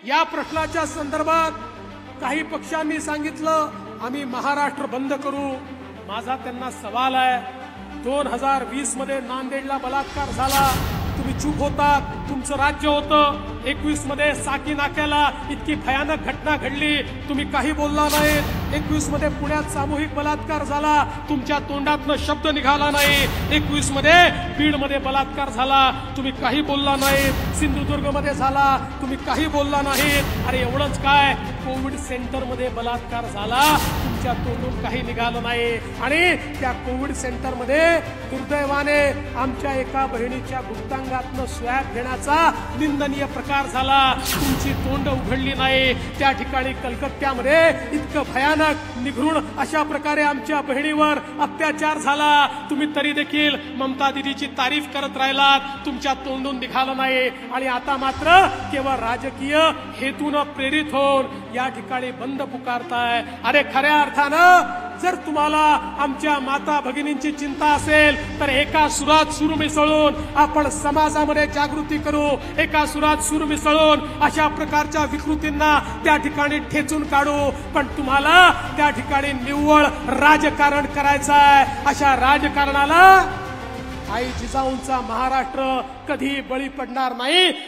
या प्रश्नाच्या संदर्भात काही पक्षांनी सांगितलं आम्ही महाराष्ट्र बंद करू। माझा त्यांना सवाल आहे, 2020 मध्ये नांदेडला बलात्कार झाला, तुम्ही चूप होतात, तुमचं राज्य होतं। 21 मध्ये साकी नाक्याला इतकी भयानक घटना घडली, तुम्ही काही बोलला नाहीत। 21 मध्ये पुण्यात सामूहिक बलात्कार झाला, तुमच्या तोंडातनं शब्द निघाला नाही। 21 मध्ये बीड मध्ये बलात्कार झाला, तुम्ही काही बोलला नाहीत। सिंधुदुर्ग मध्ये झाला, तुम्ही काही बोलला नाहीत। अरे एवढंच काय, कोविड सेंटर मध्ये बलात्कार झाला, तुमच्या तोंडून काही निघालं नाही। आणि त्या कोविड सेंटर मध्ये दुर्दैवाने आमच्या एका बहिणीच्या गुप्तांगातनं स्वॅब घेण्याचा निंदनीय प्रकार झाला, तुमची तोंड उघडली नाही। त्या ठिकाणी कलकत्त्यामध्ये इतकं भयानक निघृण अशा प्रकारे आमच्या बहिणीवर अत्याचार झाला, तुम्ही तरी देखील ममता दीदीची तारीफ करत राहिलात, तुमच्या तोंडून निघालं नाही। आणि आता मात्र केवळ राजकीय हेतून प्रेरित होऊन या ठिकाणी बंद पुकारताय। अरे खऱ्या अर्थानं जर तुम्हाला आमच्या माता भगिनींची चिंता असेल तर एका सुरात सूर मिसळून आपण समाजामध्ये जागृती करू, एका सुरात सूर मिसळून अशा प्रकारच्या विकृतींना त्या ठिकाणी ठेचून काढू। पण तुम्हाला त्या ठिकाणी निव्वळ राजकारण करायचं आहे। अशा राजकारणाला आई जिजाऊंचा महाराष्ट्र कधी बळी पडणार नाही।